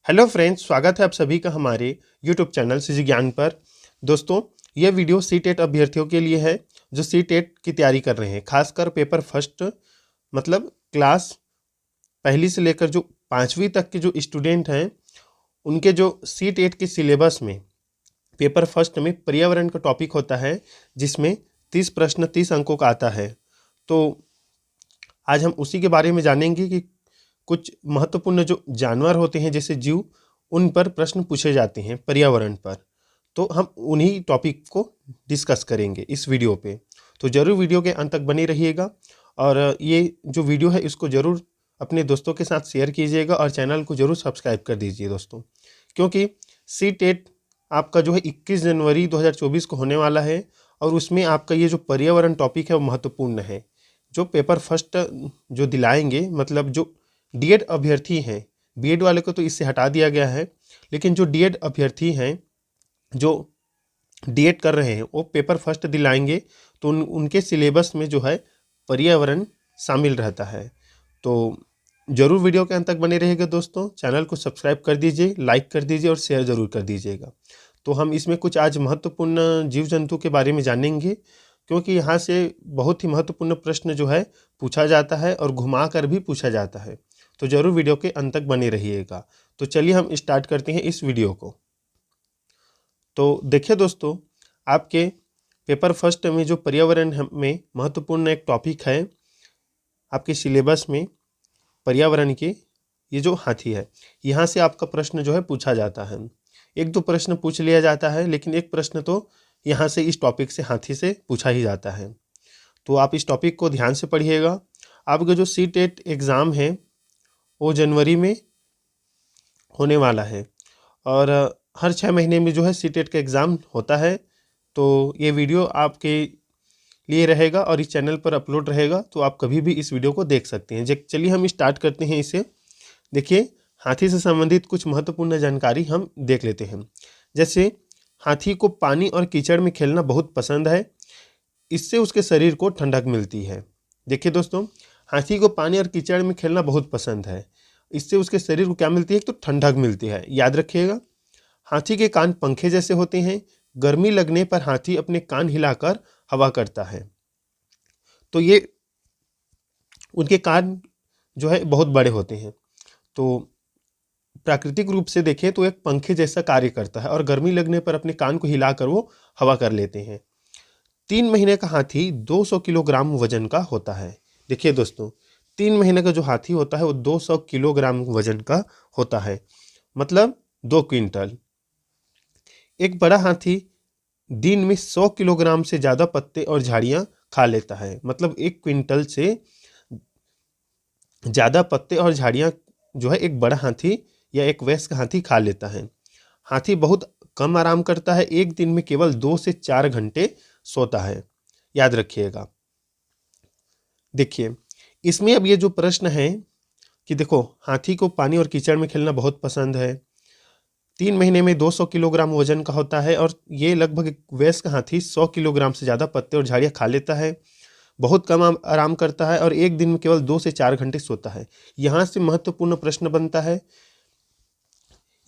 Hello friends, स्वागत है आप सभी का हमारे यूट्यूब चैनल सीजी ज्ञान पर। दोस्तों, यह वीडियो सी टेट अभ्यर्थियों के लिए है जो सी टेट की तैयारी कर रहे हैं। खासकर पेपर फर्स्ट मतलब क्लास पहली से लेकर जो 5वीं तक के जो स्टूडेंट हैं, उनके जो सी टेट के सिलेबस में पेपर फर्स्ट में पर्यावरण का टॉपिक होता है, जिसमें 30 प्रश्न 30 अंकों का आता है। तो आज हम उसी के बारे में जानेंगे कि कुछ महत्वपूर्ण जो जानवर होते हैं जैसे जीव, उन पर प्रश्न पूछे जाते हैं पर्यावरण पर। तो हम उन्हीं टॉपिक को डिस्कस करेंगे इस वीडियो पे। तो ज़रूर वीडियो के अंत तक बने रहिएगा और ये जो वीडियो है इसको ज़रूर अपने दोस्तों के साथ शेयर कीजिएगा और चैनल को ज़रूर सब्सक्राइब कर दीजिए दोस्तों, क्योंकि सी टेट आपका जो है 21 जनवरी 2024 को होने वाला है और उसमें आपका ये जो पर्यावरण टॉपिक है वो महत्वपूर्ण है। जो पेपर फर्स्ट जो दिलाएंगे, मतलब जो डीएड अभ्यर्थी हैं, बीएड वाले को तो इससे हटा दिया गया है, लेकिन जो डीएड अभ्यर्थी हैं जो डीएड कर रहे हैं वो पेपर फर्स्ट दिलाएंगे, तो उनके सिलेबस में जो है पर्यावरण शामिल रहता है। तो ज़रूर वीडियो के अंत तक बने रहेगा दोस्तों। चैनल को सब्सक्राइब कर दीजिए, लाइक कर दीजिए और शेयर ज़रूर कर दीजिएगा। तो हम इसमें कुछ आज महत्वपूर्ण जीव जंतु के बारे में जानेंगे, क्योंकि यहाँ से बहुत ही महत्वपूर्ण प्रश्न जो है पूछा जाता है और घुमा कर भी पूछा जाता है। तो ज़रूर वीडियो के अंत तक बने रहिएगा। तो चलिए हम स्टार्ट करते हैं इस वीडियो को। तो देखिए दोस्तों, आपके पेपर फर्स्ट में जो पर्यावरण में महत्वपूर्ण एक टॉपिक है आपके सिलेबस में पर्यावरण के, ये जो हाथी है, यहाँ से आपका प्रश्न जो है पूछा जाता है। एक दो प्रश्न पूछ लिया जाता है, लेकिन एक प्रश्न तो यहाँ से इस टॉपिक से हाथी से पूछा ही जाता है। तो आप इस टॉपिक को ध्यान से पढ़िएगा। आपका जो सी टेट एग्ज़ाम है वो जनवरी में होने वाला है और हर 6 महीने में जो है सी टेट का एग्ज़ाम होता है। तो ये वीडियो आपके लिए रहेगा और इस चैनल पर अपलोड रहेगा, तो आप कभी भी इस वीडियो को देख सकते हैं। चलिए हम स्टार्ट करते हैं इसे। देखिए, हाथी से संबंधित कुछ महत्वपूर्ण जानकारी हम देख लेते हैं। जैसे हाथी को पानी और कीचड़ में खेलना बहुत पसंद है, इससे उसके शरीर को ठंडक मिलती है। देखिए दोस्तों, हाथी को पानी और कीचड़ में खेलना बहुत पसंद है, इससे उसके शरीर को क्या मिलती है? तो ठंडक मिलती है। याद रखिएगा। हाथी के कान पंखे जैसे होते हैं, गर्मी लगने पर हाथी अपने कान हिलाकर हवा करता है। तो ये उनके कान जो है बहुत बड़े होते हैं। तो प्राकृतिक रूप से देखें तो एक पंखे जैसा कार्य करता है और गर्मी लगने पर अपने कान को हिलाकर वो हवा कर लेते हैं। 3 महीने का हाथी 200 किलोग्राम वजन का होता है। देखिए दोस्तों, 3 महीने का जो हाथी होता है वो 200 किलोग्राम वजन का होता है, मतलब 2 क्विंटल। एक बड़ा हाथी दिन में 100 किलोग्राम से ज़्यादा पत्ते और झाड़ियाँ खा लेता है, मतलब 1 क्विंटल से ज़्यादा पत्ते और झाड़ियाँ जो है एक बड़ा हाथी या एक वयस्क हाथी खा लेता है। हाथी बहुत कम आराम करता है, एक दिन में केवल 2 से 4 घंटे सोता है। याद रखिएगा। देखिए, इसमें अब ये जो प्रश्न है कि देखो, हाथी को पानी और कीचड़ में खेलना बहुत पसंद है, 3 महीने में 200 किलोग्राम वजन का होता है और ये लगभग वयस्क हाथी 100 किलोग्राम से ज़्यादा पत्ते और झाड़ियाँ खा लेता है, बहुत कम आराम करता है और एक दिन में केवल 2 से 4 घंटे सोता है। यहाँ से महत्वपूर्ण प्रश्न बनता है।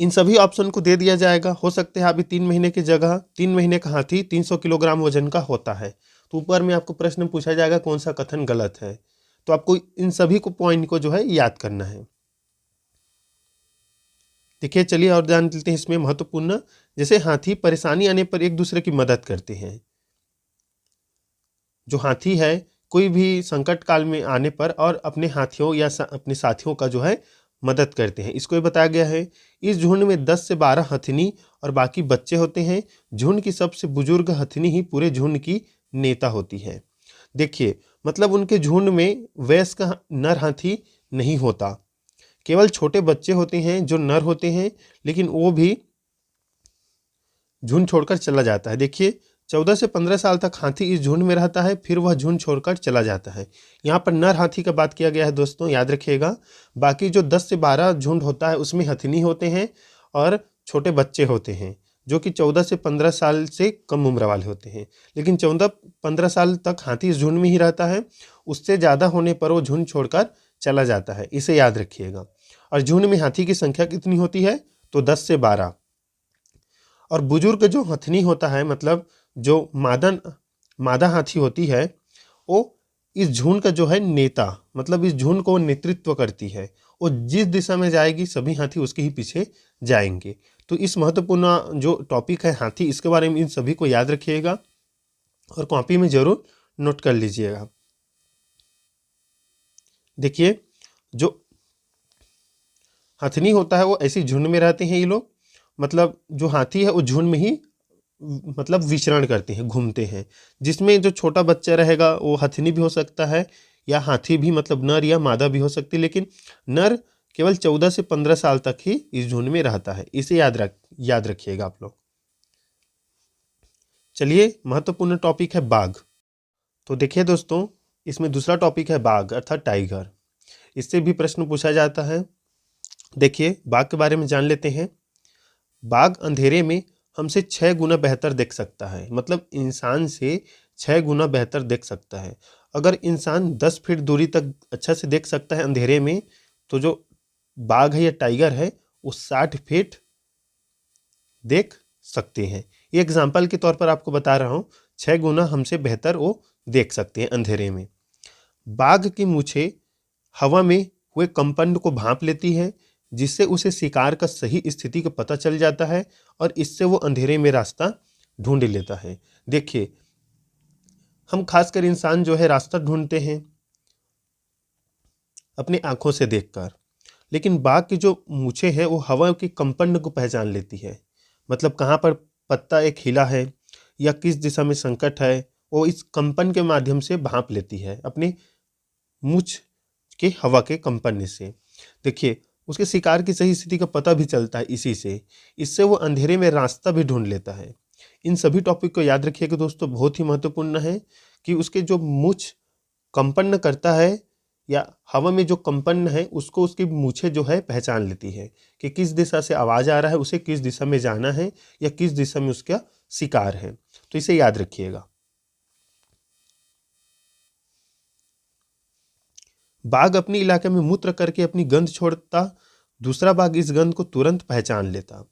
इन सभी ऑप्शन को दे दिया जाएगा। हो सकता है अभी 3 महीने की जगह 3 महीने का हाथी 300 किलोग्राम वजन का होता है, तो ऊपर में आपको प्रश्न पूछा जाएगा कौन सा कथन गलत है। तो आपको इन सभी को पॉइंट को जो है याद करना है। देखिए, चलिए और जान लेते हैं इसमें महत्वपूर्ण। जैसे हाथी परेशानी आने पर एक दूसरे की मदद करते हैं। जो हाथी है कोई भी संकट काल में आने पर और अपने हाथियों या अपने साथियों का जो है मदद करते हैं, इसको भी बताया गया है। इस झुंड में 10 से 12 हथिनी और बाकी बच्चे होते हैं। झुंड की सबसे बुजुर्ग हथिनी ही पूरे झुंड की नेता होती है। देखिए, मतलब उनके झुंड में वयस्क नर हाथी नहीं होता, केवल छोटे बच्चे होते हैं जो नर होते हैं, लेकिन वो भी झुंड छोड़कर चला जाता है। देखिए, 14 से 15 साल तक हाथी इस झुंड में रहता है, फिर वह झुंड छोड़कर चला जाता है। यहाँ पर नर हाथी का बात किया गया है दोस्तों, याद रखिएगा। बाकी जो 10 से 12 झुंड होता है उसमें हथिनी होते हैं और छोटे बच्चे होते हैं, जो कि 14 से 15 साल से कम उम्र वाले होते हैं। लेकिन 14-15 साल तक हाथी इस झुंड में ही रहता है, उससे ज़्यादा होने पर वो झुंड छोड़कर चला जाता है, इसे याद रखिएगा। और झुंड में हाथी की संख्या कितनी होती है, तो 10 से 12। और बुजुर्ग जो हथनी होता है, मतलब जो मादा हाथी होती है, वो इस झुंड का जो है नेता, मतलब इस झुंड को नेतृत्व करती है। वो जिस दिशा में जाएगी सभी हाथी उसके ही पीछे जाएंगे। तो इस महत्वपूर्ण जो टॉपिक है हाथी, इसके बारे में इन सभी को याद रखिएगा और कॉपी में जरूर नोट कर लीजिएगा। देखिए, जो हथनी होता है वो ऐसी झुंड में रहते हैं ये लोग, मतलब जो हाथी है वो झुंड में ही मतलब विचरण करते हैं, घूमते हैं। जिसमें जो छोटा बच्चा रहेगा वो हथनी भी हो सकता है या हाथी भी, मतलब नर या मादा भी हो सकती है, लेकिन नर केवल 14 से 15 साल तक ही इस झुंड में रहता है। इसे याद रखिएगा आप लोग। चलिए, महत्वपूर्ण टॉपिक है बाघ। तो देखिए दोस्तों, इसमें दूसरा टॉपिक है बाघ अर्थात टाइगर। इससे भी प्रश्न पूछा जाता है। देखिए, बाघ के बारे में जान लेते हैं। बाघ अंधेरे में हमसे 6 गुना बेहतर देख सकता है, मतलब इंसान से 6 गुना बेहतर देख सकता है। अगर इंसान 10 फीट दूरी तक अच्छा से देख सकता है अंधेरे में, तो जो बाघ है या टाइगर है वो 60 फीट देख सकते हैं। ये एग्जाम्पल के तौर पर आपको बता रहा हूँ, 6 गुना हमसे बेहतर वो देख सकते हैं अंधेरे में। बाघ की मूछें हवा में हुए कंपन को भांप लेती है, जिससे उसे शिकार का सही स्थिति का पता चल जाता है और इससे वो अंधेरे में रास्ता ढूंढ लेता है। देखिए, हम खासकर इंसान जो है रास्ता ढूंढते हैं अपनी आंखों से देखकर, लेकिन बाघ की जो मूछें है वो हवा के कंपन को पहचान लेती है, मतलब कहाँ पर पत्ता एक हिला है या किस दिशा में संकट है, वो इस कंपन के माध्यम से भांप लेती है अपनी मूछ के हवा के कंपन से। देखिए, उसके शिकार की सही स्थिति का पता भी चलता है इसी से। इससे वो अंधेरे में रास्ता भी ढूंढ लेता है। इन सभी टॉपिक को याद रखिएगा दोस्तों, बहुत ही महत्वपूर्ण है कि उसके जो मूछ कंपन करता है या हवा में जो कंपन है उसको उसकी मूछें जो है पहचान लेती है कि किस दिशा से आवाज आ रहा है, उसे किस दिशा में जाना है या किस दिशा में उसका शिकार है। तो इसे याद रखिएगा। बाघ अपने इलाके में मूत्र करके अपनी गंध छोड़ता, दूसरा बाघ इस गंध को तुरंत पहचान लेता।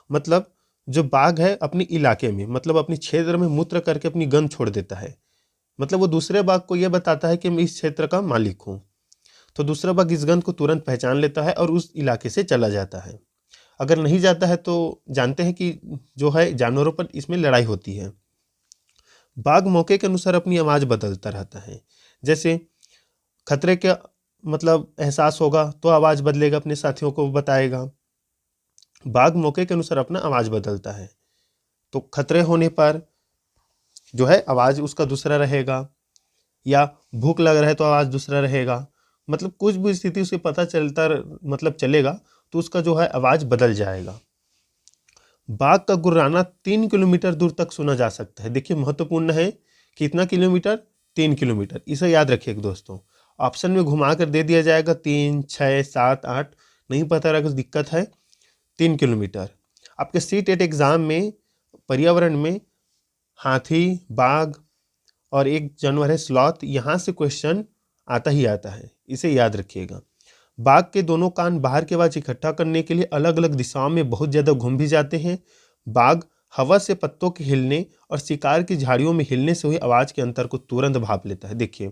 मतलब जो बाघ है अपने इलाके में, मतलब अपने क्षेत्र में मूत्र करके अपनी गंध छोड़ देता है, मतलब वो दूसरे बाघ को यह बताता है कि मैं इस क्षेत्र का मालिक हूँ। तो दूसरा बाघ इस गंध को तुरंत पहचान लेता है और उस इलाके से चला जाता है। अगर नहीं जाता है तो जानते हैं कि जो है जानवरों पर इसमें लड़ाई होती है। बाघ मौके के अनुसार अपनी आवाज बदलता रहता है। जैसे खतरे के मतलब एहसास होगा तो आवाज बदलेगा, अपने साथियों को बताएगा। बाघ मौके के अनुसार अपना आवाज बदलता है। तो खतरे होने पर जो है आवाज उसका दूसरा रहेगा, या भूख लग रहा है तो आवाज दूसरा रहेगा। मतलब कुछ भी स्थिति उसे पता चलता मतलब चलेगा तो उसका जो है आवाज बदल जाएगा। बाघ का गुर्राना 3 किलोमीटर दूर तक सुना जा सकता है। देखिए, महत्वपूर्ण है, कितना किलोमीटर, 3 किलोमीटर। इसे याद रखिएगा दोस्तों। ऑप्शन में घुमा कर दे दिया जाएगा 3, 6, 7, 8, नहीं पता रहा कुछ दिक्कत है। 3 किलोमीटर। आपके सीटेट एग्जाम में पर्यावरण में हाथी, बाघ और एक जानवर है स्लॉथ, यहाँ से क्वेश्चन आता ही आता है, इसे याद रखिएगा। बाघ के दोनों कान बाहर की आवाज इकट्ठा करने के लिए अलग अलग दिशाओं में बहुत ज्यादा घूम भी जाते हैं। बाघ हवा से पत्तों के हिलने और शिकार की झाड़ियों में हिलने से हुई आवाज के अंतर को तुरंत भाप लेता है। देखिए,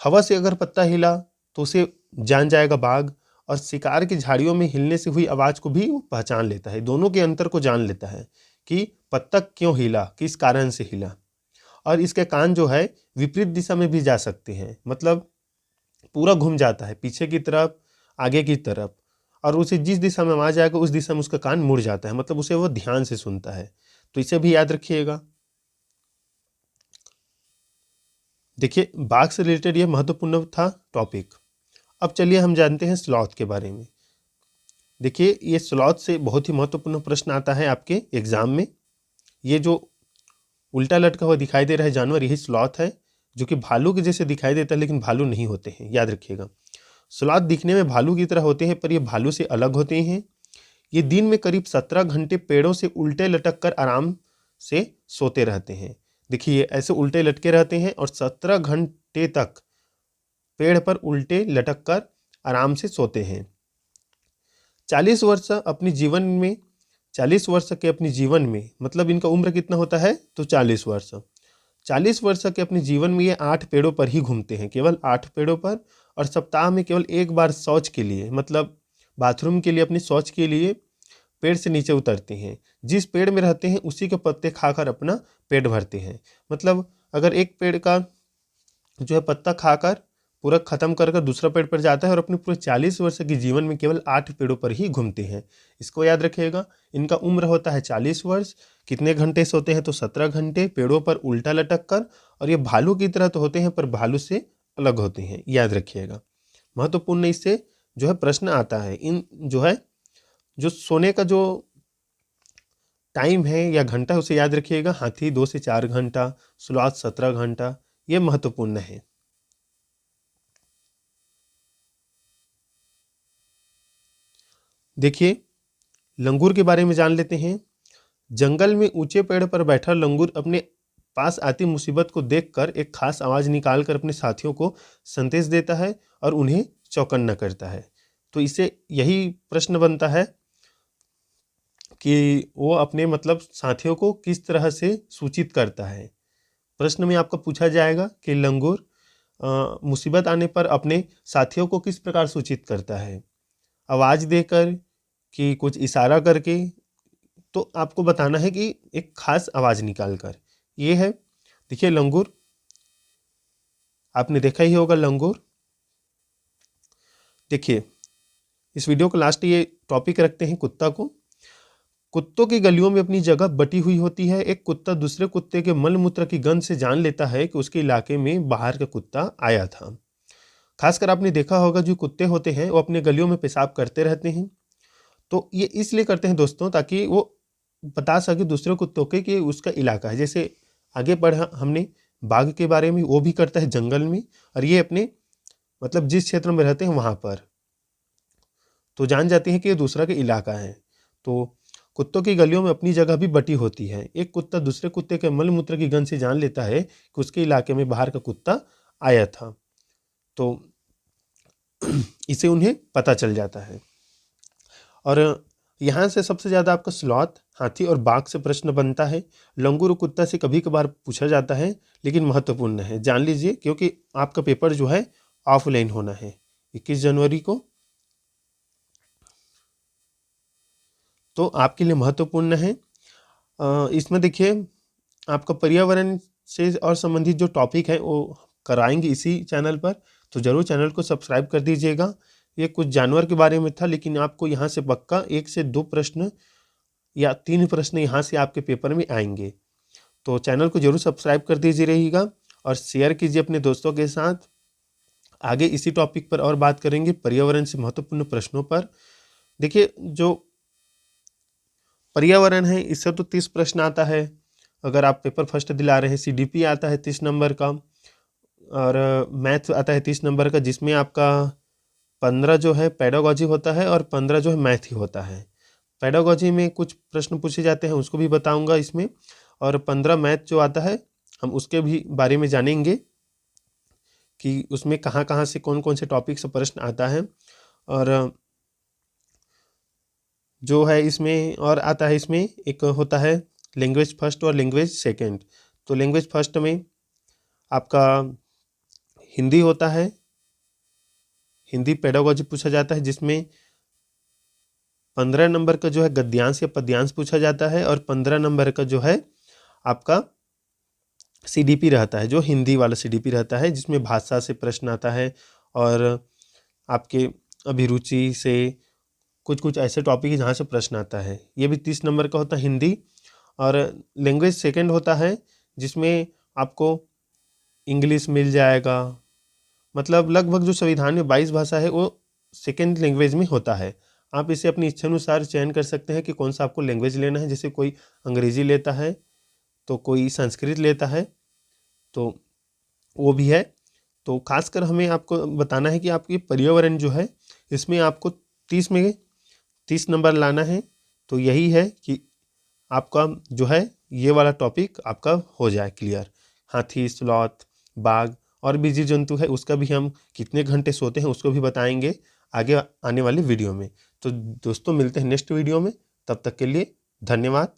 हवा से अगर पत्ता हिला तो उसे जान जाएगा बाघ, और शिकार की झाड़ियों में हिलने से हुई आवाज को भी वो पहचान लेता है। दोनों के अंतर को जान लेता है कि पत्ता क्यों हिला, किस कारण से हिला। और इसके कान जो है विपरीत दिशा में भी जा सकते हैं, मतलब पूरा घूम जाता है पीछे की तरफ, आगे की तरफ, और उसे जिस दिशा में आवाज आएगा उस दिशा में उसका कान मुड़ जाता है, मतलब उसे वो ध्यान से सुनता है। तो इसे भी याद रखिएगा। देखिए, बाघ से रिलेटेड ये महत्वपूर्ण था टॉपिक। अब चलिए हम जानते हैं स्लॉथ के बारे में। देखिए, ये स्लॉथ से बहुत ही महत्वपूर्ण प्रश्न आता है आपके एग्जाम में। ये जो उल्टा लटका हुआ दिखाई दे रहा है जानवर, यही स्लॉथ है, जो कि भालू के जैसे दिखाई देता है लेकिन भालू नहीं होते हैं, याद रखिएगा। स्लॉथ दिखने में भालू की तरह होते हैं पर ये भालू से अलग होते हैं। ये दिन में करीब 17 घंटे पेड़ों से उल्टे लटक कर आराम से सोते रहते हैं। देखिए, ऐसे उल्टे लटके रहते हैं और 17 घंटे तक पेड़ पर उल्टे लटक कर आराम से सोते हैं। 40 वर्ष अपनी जीवन में, 40 वर्ष के अपने जीवन में, मतलब इनका उम्र कितना होता है तो 40 वर्ष। 40 वर्ष के अपने जीवन में ये 8 पेड़ों पर ही घूमते हैं, केवल 8 पेड़ों पर, और सप्ताह में केवल एक बार शौच के लिए, मतलब बाथरूम के लिए, अपनी शौच के लिए पेड़ से नीचे उतरते हैं। जिस पेड़ में रहते हैं उसी के पत्ते खाकर अपना पेट भरते हैं। मतलब अगर एक पेड़ का जो है पत्ता खाकर पूरा खत्म कर दूसरा पेड़ पर जाता है, और अपने पूरे 40 वर्ष के जीवन में केवल 8 पेड़ों पर ही घूमते हैं। इसको याद रखिएगा। इनका उम्र होता है 40 वर्ष। कितने घंटे सोते हैं तो 17 घंटे, पेड़ों पर उल्टा लटक कर। और ये भालू की तरह तो होते हैं पर भालू से अलग होते हैं, याद रखिएगा। महत्वपूर्ण इससे जो है प्रश्न आता है। इन जो है जो सोने का जो टाइम है या घंटा, उसे याद रखिएगा। हाथी 2 से 4 घंटा, स्लॉथ 17 घंटा, ये महत्वपूर्ण है। देखिए, लंगूर के बारे में जान लेते हैं। जंगल में ऊंचे पेड़ पर बैठा लंगूर अपने पास आती मुसीबत को देखकर एक खास आवाज निकालकर अपने साथियों को संदेश देता है और उन्हें चौकन्ना करता है। तो इससे यही प्रश्न बनता है कि वो अपने मतलब साथियों को किस तरह से सूचित करता है। प्रश्न में आपका पूछा जाएगा कि लंगूर मुसीबत आने पर अपने साथियों को किस प्रकार सूचित करता है, आवाज़ देकर कि कुछ इशारा करके। तो आपको बताना है कि एक खास आवाज़ निकाल कर। ये है, देखिए लंगूर, आपने देखा ही होगा लंगूर। देखिए, इस वीडियो को लास्ट ये टॉपिक रखते हैं कुत्ता को। कुत्तों की गलियों में अपनी जगह बटी हुई होती है। एक कुत्ता दूसरे कुत्ते के मल मूत्र की गंध से जान लेता है कि उसके इलाके में बाहर का कुत्ता आया था। खासकर आपने देखा होगा जो कुत्ते होते हैं वो अपने गलियों में पेशाब करते रहते हैं। तो ये इसलिए करते हैं दोस्तों, ताकि वो बता सके दूसरे कुत्तों के कि उसका इलाका है। जैसे आगे पढ़ा हमने बाघ के बारे में, वो भी करता है जंगल में, और ये अपने मतलब जिस क्षेत्र में रहते हैं वहाँ पर तो जान जाते हैं कि ये दूसरा का इलाका है। तो कुत्तों की गलियों में अपनी जगह भी बटी होती है। एक कुत्ता दूसरे कुत्ते के मल मूत्र की गंध से जान लेता है कि उसके इलाके में बाहर का कुत्ता आया था। तो इसे उन्हें पता चल जाता है। और यहाँ से सबसे ज़्यादा आपका स्लॉथ, हाथी और बाघ से प्रश्न बनता है। लंगूर और कुत्ता से कभी कभार पूछा जाता है, लेकिन महत्वपूर्ण है, जान लीजिए, क्योंकि आपका पेपर जो है ऑफलाइन होना है 21 जनवरी को। तो आपके लिए महत्वपूर्ण है। इसमें देखिए आपका पर्यावरण से और संबंधित जो टॉपिक है वो कराएंगे इसी चैनल पर, तो ज़रूर चैनल को सब्सक्राइब कर दीजिएगा। ये कुछ जानवर के बारे में था, लेकिन आपको यहाँ से पक्का 1 से 2 प्रश्न या 3 प्रश्न यहाँ से आपके पेपर में आएंगे। तो चैनल को जरूर सब्सक्राइब कर दीजिए रहिएगा और शेयर कीजिए अपने दोस्तों के साथ। आगे इसी टॉपिक पर और बात करेंगे, पर्यावरण से महत्वपूर्ण प्रश्नों पर। देखिए, जो पर्यावरण है इससे तो 30 प्रश्न आता है। अगर आप पेपर फर्स्ट दिला रहे हैं, CDP आता है 30 नंबर का, और मैथ आता है 30 नंबर का, जिसमें आपका 15 जो है पेडागॉजी होता है और 15 जो है मैथ ही होता है। पेडागॉजी में कुछ प्रश्न पूछे जाते हैं, उसको भी बताऊंगा इसमें, और 15 मैथ जो आता है हम उसके भी बारे में जानेंगे कि उसमें कहाँ कहाँ से कौन कौन से टॉपिक से प्रश्न आता है। और जो है इसमें और आता है, इसमें एक होता है लैंग्वेज फर्स्ट और लैंग्वेज सेकंड। तो लैंग्वेज फर्स्ट में आपका हिंदी होता है, हिंदी पेडागॉजी पूछा जाता है, जिसमें 15 नंबर का जो है गद्यांश या पद्यांश पूछा जाता है, और 15 नंबर का जो है आपका CDP रहता है, जो हिंदी वाला CDP रहता है, जिसमें भाषा से प्रश्न आता है और आपके अभिरुचि से कुछ ऐसे टॉपिक है जहाँ से प्रश्न आता है। ये भी 30 नंबर का होता है हिंदी। और लैंग्वेज सेकंड होता है, जिसमें आपको इंग्लिश मिल जाएगा। मतलब लगभग जो संविधान में 22 भाषा है वो सेकंड लैंग्वेज में होता है। आप इसे अपनी इच्छा अनुसार चयन कर सकते हैं कि कौन सा आपको लैंग्वेज लेना है। जैसे कोई अंग्रेजी लेता है तो कोई संस्कृत लेता है, तो वो भी है। तो खासकर हमें आपको बताना है कि आपकी पर्यावरण जो है इसमें आपको 30 में 30 नंबर लाना है। तो यही है कि आपका जो है ये वाला टॉपिक आपका हो जाए क्लियर। हाथी, स्लॉथ, बाघ और भी जीव जंतु है, उसका भी हम कितने घंटे सोते हैं उसको भी बताएंगे आगे आने वाले वीडियो में। तो दोस्तों मिलते हैं नेक्स्ट वीडियो में, तब तक के लिए धन्यवाद।